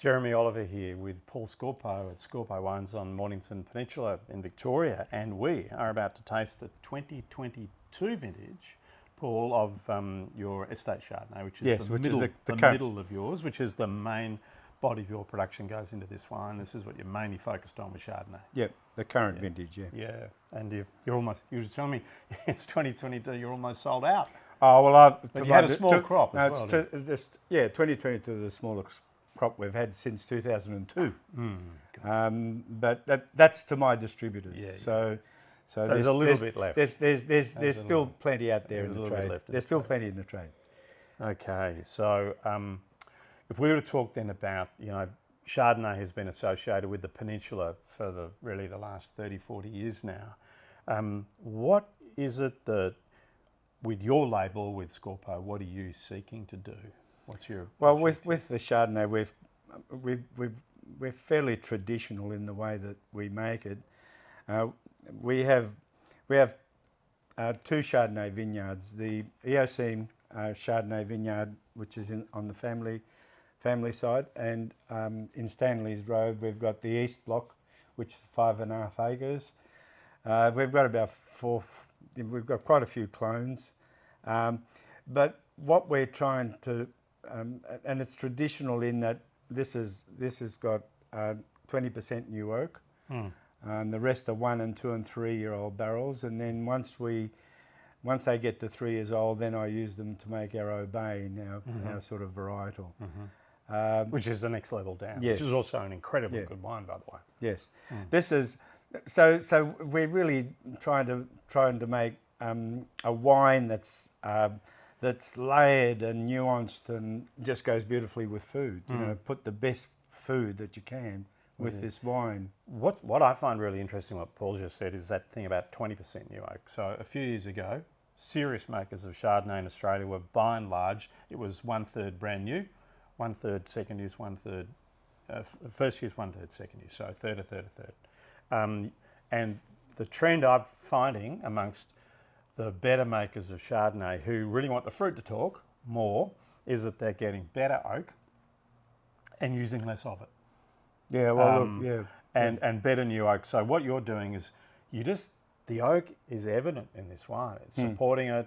Jeremy Oliver here with Paul Scorpo at Scorpo Wines on Mornington Peninsula in Victoria, and we are about to taste the 2022 vintage, Paul, of your Estate Chardonnay, which is the middle of yours, which is the main body of your production goes into this wine. This is what you're mainly focused on with Chardonnay. Yep, the current vintage, yeah. Yeah, and you were telling me it's 2022, you're almost sold out. Oh, well, But you had a small crop as well. 2022 is the smallest crop we've had since 2002. But that's to my distributors. Yeah, So there's a little bit left. There's still plenty out there in the trade. There's still plenty in the trade. Okay, so if we were to talk then about, Chardonnay has been associated with the peninsula for the last 30, 40 years now. What is it that, with your label, with Scorpo, what are you seeking to do? What's your with the Chardonnay, we're fairly traditional in the way that we make it. We have two Chardonnay vineyards. The Eocene Chardonnay vineyard, which is on the family side, and in Stanley's Road we've got the East Block, which is 5.5 acres. We've got quite a few clones, but what we're trying to and it's traditional in that this has got 20% new oak. The rest are 1 and 2 and 3 year old barrels, and then once they get to 3 years old, then I use them to make our Aubain, our sort of varietal. which is the next level down, yes. which is also an incredibly good wine, by the way. Yes, this is so we're really trying to make a wine that's layered and nuanced and just goes beautifully with food. Put the best food that you can with this wine. What I find really interesting, what Paul just said, is that thing about 20% new oak. So a few years ago, serious makers of Chardonnay in Australia were, by and large, it was 1/3 brand new, 1/3 second use, 1/3 first use, 1/3 second use. So a third. And the trend I'm finding amongst the better makers of Chardonnay, who really want the fruit to talk more, is that they're getting better oak and using less of it. Yeah, well, and better new oak. So what you're doing is the oak is evident in this wine. It's supporting it.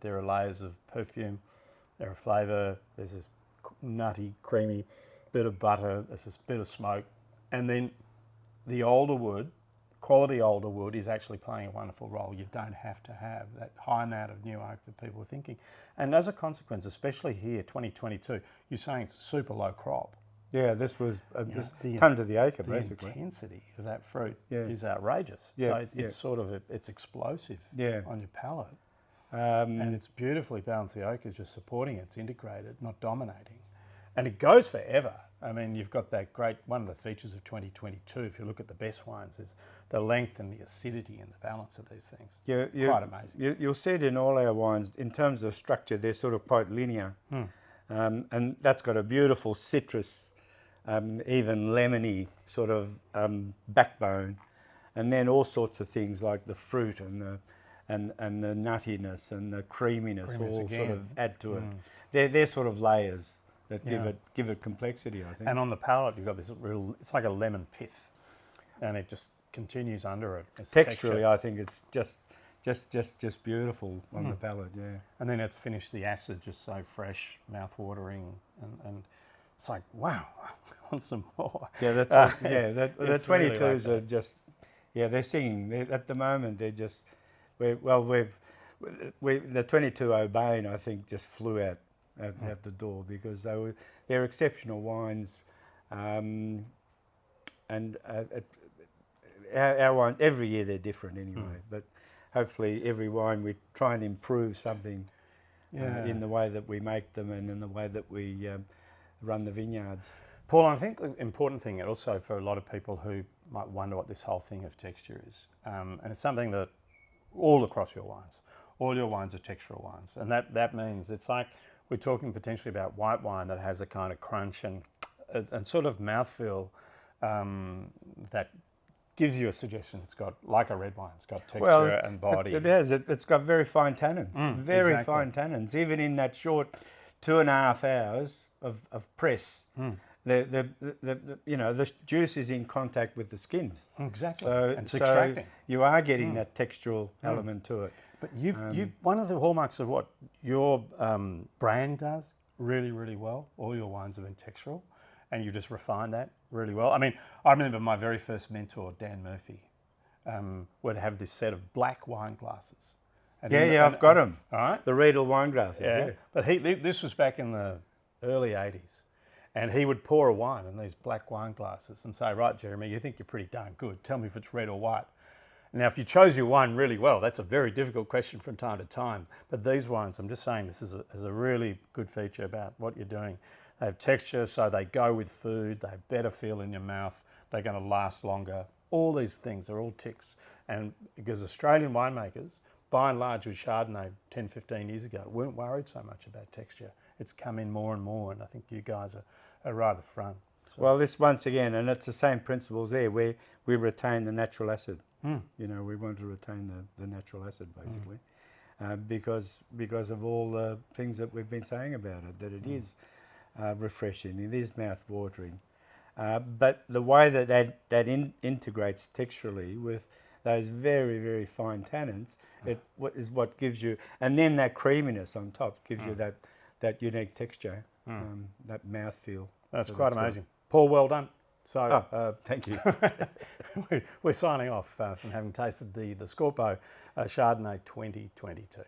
There are layers of perfume, there are flavour, there's this nutty, creamy bit of butter, there's this bit of smoke, and then the older wood, quality older wood, is actually playing a wonderful role. You don't have to have that high amount of new oak that people are thinking. And as a consequence, especially here, 2022, you're saying it's a super low crop. Yeah, this was just ton to the acre, basically. The intensity of that fruit is outrageous. So it's sort of, it's explosive on your palate. And it's beautifully balanced. The oak is just supporting it. It's integrated, not dominating. And it goes forever. I mean, you've got that great, one of the features of 2022, if you look at the best wines, is the length and the acidity and the balance of these things. Quite amazing. You'll see it in all our wines. In terms of structure, they're sort of quite linear. And that's got a beautiful citrus, even lemony sort of backbone. And then all sorts of things like the fruit and the nuttiness and the creaminess all sort of add to it. They're sort of layers that give it complexity, I think. And on the palate, you've got this real, it's like a lemon pith, and it just continues under it. It's texturally, I think it's just beautiful on the palate, And then it's finished, the acid just so fresh, mouth-watering, and it's like, wow, I want some more. Yeah, that's the 22s really are just, they're singing. At the moment, they're just, the 22 Aubain, I think, just flew out the door because they're exceptional wines, and our wine, every year they're different anyway. But hopefully every wine we try and improve something in the way that we make them and in the way that we run the vineyards. Paul, I think the important thing also for a lot of people who might wonder what this whole thing of texture is, and it's something that all across your wines are textural wines, and that means it's like, we're talking potentially about white wine that has a kind of crunch and sort of mouthfeel that gives you a suggestion. It's got, like a red wine, it's got texture and body. It has. It's got very fine tannins, fine tannins. Even in that short 2.5 hours of press, the juice is in contact with the skins. Exactly. So, And it's extracting. you are getting that textural element to it. But you've one of the hallmarks of what your brand does really, really well, all your wines have been textural, and you just refine that really well. I mean, I remember my very first mentor, Dan Murphy, would have this set of black wine glasses. And I've got them. All right. The Riedel wine glasses. Yeah. But this was back in the early 80s. And he would pour a wine in these black wine glasses and say, right, Jeremy, you think you're pretty darn good. Tell me if it's red or white. Now, if you chose your wine really well, that's a very difficult question from time to time. But these wines, I'm just saying this is a really good feature about what you're doing. They have texture, so they go with food. They have better feel in your mouth. They're going to last longer. All these things are all ticks. And because Australian winemakers, by and large with Chardonnay 10, 15 years ago, weren't worried so much about texture. It's come in more and more, and I think you guys are right at the front. So. Well, this once again, and it's the same principles there, where we retain the natural acid. We want to retain the natural acid, basically, because of all the things that we've been saying about it, that it is refreshing, it is mouth-watering. But the way that integrates texturally with those very, very fine tannins, is what gives you, and then that creaminess on top gives you that unique texture, that mouthfeel. That's quite amazing. Paul, well done. So, thank you. we're signing off from having tasted the Scorpo Chardonnay 2022.